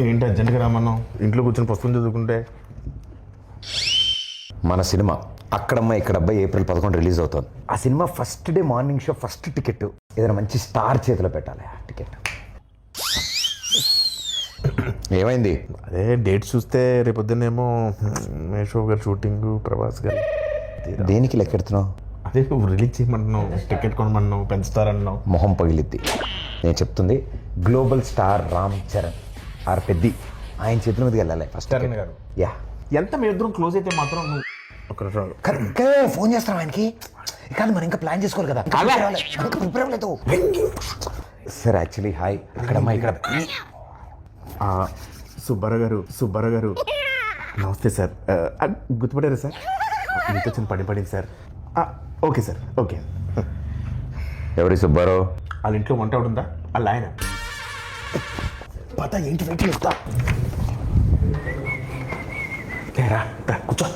ఏంటి అర్జెంట్గా రామన్నావు? ఇంట్లో కూర్చొని పుస్తకం చదువుకుంటే. మన సినిమా అక్కడమ్మ ఇక్కడబ్బాయి ఏప్రిల్ 11 రిలీజ్ అవుతుంది. ఆ cinema first day morning show first ticket ఏదైనా మంచి స్టార్ చేతిలో పెట్టాలి. ఆ టికెట్ ఏమైంది? అదే డేట్ చూస్తే రేపొద్దునేమో మేషో గారు షూటింగ్, ప్రభాస్ గారు. దేనికి లెక్కెడుతున్నావు? అదే రిలీజ్ చేయమంటున్నావు, టికెట్ కొనమన్నావు, పెంచుతారన్నావు. మొహం పగిలిద్ది. నేను చెప్తుంది గ్లోబల్ స్టార్ రామ్ చరణ్ ఆర్ పెద్ది ఆయన చేతుల మీదకి వెళ్ళాలి ఫస్ట్. చరణ్ గారు యా ఎంత మీ ఇద్దరం క్లోజ్ అయితే మాత్రం నువ్వు ఒక ఫోన్ చేస్తాను ఆయనకి. కానీ మనం ఇంకా ప్లాన్ చేసుకోవాలి కదా. సార్ యాక్చువల్లీ హాయ్ అక్కడమ్మా ఇక్కడ సుబ్బారావు గారు నమస్తే సార్. గుర్తుపడారా సార్? మీతో చిన్న పడింది సార్. Okay sir, okay. ఎవరి సుబ్బారావు? వాళ్ళ ఇంట్లో వంట ఒకటి ఉందా? వాళ్ళ ఆయన పత ఏంటి వెయిట్ చేస్తా. కూర్చో.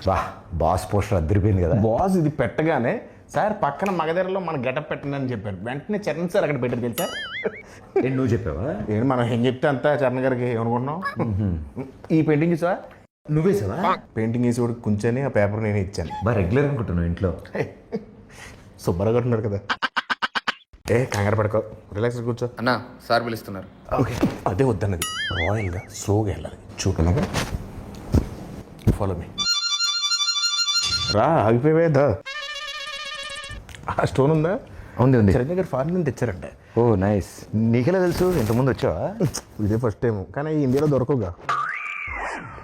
బా బాస్ పోస్టర్ అద్దరిపోయింది కదా. బాస్ ఇది పెట్టగానే సార్ పక్కన మగధరలో మన గెటప్ పెట్టండి అని చెప్పారు. వెంటనే చరణ్ సార్ అక్కడ పెట్టారు తెలుసా? నువ్వు చెప్పావా? ఏంటి మనం ఏం చెప్తే అంతా చరణ్ గారికి ఏమనుకుంటున్నాం. ఈ పెయింటింగ్ చూసావా? నువ్వే సావా? పెయింటింగ్ వేసి కూడా కూర్చొని ఆ పేపర్ నేను ఇచ్చాను. బా రెగ్యులర్ అనుకుంటున్నావు ఇంట్లో. సుబ్బారావు గారు ఉన్నారు కదా. కంగారు పడుకో, రిలాక్స్ కూర్చో. అన్నా సార్ పిలుస్తున్నారు. ఓకే అదే వద్దన్నది. రాయల్గా స్లోగా వెళ్ళాలి. చూడలాగా ఫాలో మీ. రా ఆగిపోయేదా? స్టోన్ ఉందా? ఉంది. చిరంజీవి గారు ఫారెన్ నుంచి తెచ్చారంటే. ఓ నైస్. నీకెలా తెలుసు? ఇంతకుముందు వచ్చావా? ఇదే ఫస్ట్ టైం, కానీ ఇండియాలో దొరకవుగా.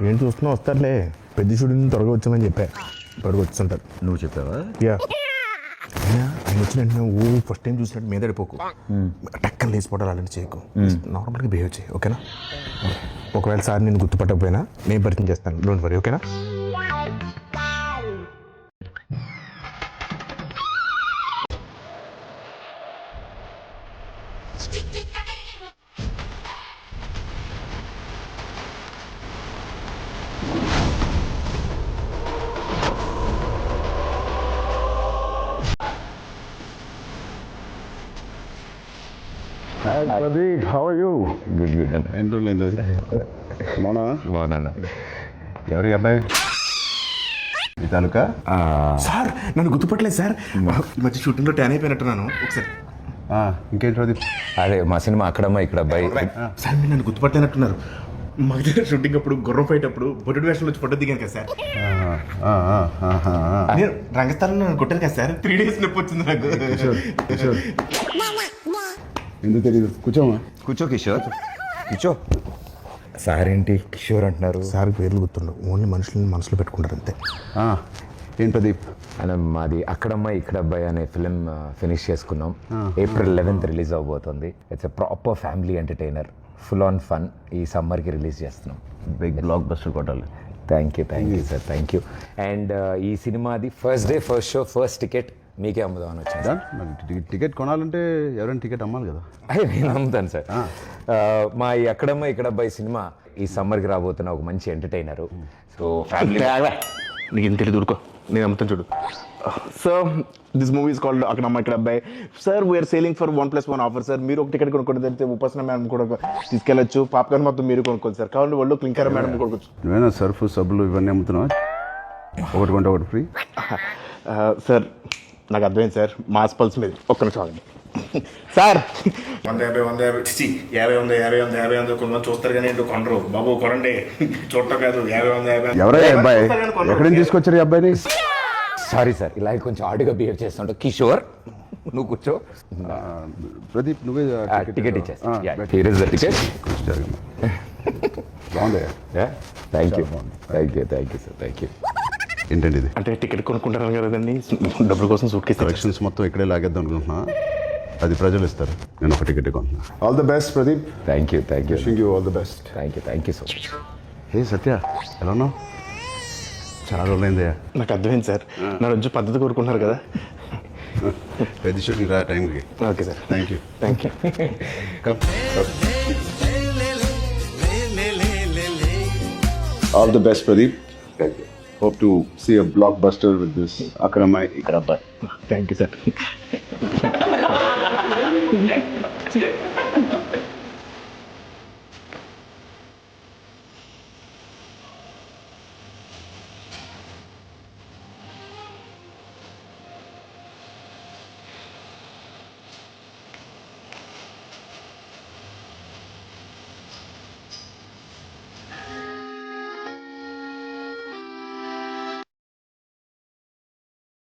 ఏం చూస్తున్నా వస్తారులే. పెద్ద షూటింగ్ త్వరగా వచ్చామని చెప్పా. త్వరగా వచ్చుంటారు. నువ్వు చెప్పావా? యా. ఆయన వచ్చిన వెంటనే ఫస్ట్ టైం చూసినట్టు మీద పడిపోకు. టక్కన లేచిపోవడాలు అలాంటి చేయకు. నార్మల్గా బిహేవ్ చేయి, ఓకేనా? ఒకవేళ సార్ నేను గుర్తుపట్టకపోయినా నేను పరిచయం చేస్తాను, డోంట్ వరీ, ఓకేనా? How are you? Good. బాగున్నా. ఎవరి అబ్బాయి? మీ తాలూకా? సార్ నన్ను గుర్తుపట్టలేదు సార్. ఈ మధ్య షూటింగ్లో ట్యాన్ అయిపోయినట్టున్నాను. ఒకసారి ఇంకేంటి ప్రదీప్? అదే మా సినిమా అక్కడమ్మా ఇక్కడ అబ్బాయి. సార్ మీరు నన్ను గుర్తుపట్టలేనట్టున్నారు. మా దగ్గర షూటింగ్ అప్పుడు గుర్రం ఫైట్ అప్పుడు బొడ్డు వేషంలో వచ్చి ఫోటో దిగాను కదా సార్. నేను రంగస్థలంలో నన్ను కొట్టాను కదా సార్. 3 days నొప్పి వచ్చింది నాకు. ఎందుకు తెలియదు? కూర్చోమా. కూర్చో కిషోర్, కూర్చో. సార్ ఏంటి కిషోర్ అంటున్నారు? సార్ పేర్లు గుర్తుండవు, ఓన్లీ మనుషులను మనసులో పెట్టుకుంటారు అంతే. ఏం ప్రదీప్? అలా మాది అక్కడమ్మ ఇక్కడ అబ్బాయి అనే ఫిలిం ఫినిష్ చేసుకున్నాం. April 11th రిలీజ్ అవబోతుంది. It's a proper family entertainer, full on fun. ఈ సమ్మర్కి రిలీజ్ చేస్తున్నాం. బిగ్ బ్లాక్ బస్టర్ కొట్టాలి. Thank you sir, thank you. And ఈ సినిమాది first day first show first ticket మీకే అమ్ముదామని వచ్చింది. టికెట్ కొనాలంటే ఎవరైనా టికెట్ అమ్మాలి కదా. అదే నేను అమ్ముతాను సార్. మా ఈ అక్కడమ్మ ఇక్కడ అబ్బాయి సినిమా ఈ సమ్మర్కి రాబోతున్న ఒక మంచి ఎంటర్టైనరు. సో ఫ్యామిలీ నీకు ఇంత తెలియదు, ఊరుకో, నేను అమ్ముతాను చూడు. So this movie is called Akkadamma Ikkada Abbayi. Sir we are selling for 1+1 offer sir. మీరు ఒక టికెట్ కొనుక్కోండి, తెలిస్తే ఉపాసన మేడం కూడా తీసుకెళ్ళచ్చు. పాప్కార్న్ మొత్తం మీరు కొనుక్కోండి సార్. కావాలి వాళ్ళు క్లింకర్ మేడం కొనుక్కోవచ్చు. నువ్వేనా సర్ఫ్ సబ్బులు ఇవన్నీ అమ్ముతున్నావా? ఒకటి కొంటే ఒకటి ఫ్రీ. సార్ నాకు అర్థమైంది సార్, మాస్ పల్స్ మీద ఒక్క నిమిషం ఆగండి సార్. 150 కొంతమంది చూస్తారు కానీ ఏంటో కొనరు. బాబు కొనండి, చూడటం కాదు. 50 ఎవరై అబ్బాయి? ఎక్కడి నుంచి తీసుకొచ్చారు ఈ అబ్బాయిని? సారీ సార్, ఇలా కొంచెం ఆడుగా బిహేవ్ చేస్తుంటా. కిషోర్ నువ్వు కూర్చో. ప్రదీప్ నువ్వే టికెట్ ఇచ్చేస్తా. బాగుంది. Thank you sir, thank you. ఏంటండి ఇది? అంటే టికెట్ కొనుక్కుంటారు కదండి, డబ్బుల కోసం సూట్ కేసు కలెక్షన్స్ మొత్తం ఇక్కడే లాగేద్దాం అనుకుంటున్నా. అది ప్రజలు ఇస్తారు, నేను ఒక టికెట్ కొంటున్నా. All the best Pradeep. Thank you wishing you all the best. Thank you so much. Hey Satya, ఎలా ఉన్నావు? చాలా రోజులైందయ్యా. నాకు అర్థమైంది సార్, నా రోజు పద్ధతి కోరుకుంటున్నారు కదా. పెద్ద షూటింగ్ రా టైంకి. Okay sir, thank you. All the best Pradeep. Hope to see a blockbuster with this Akramai Ikrabbai. Thank you, sir.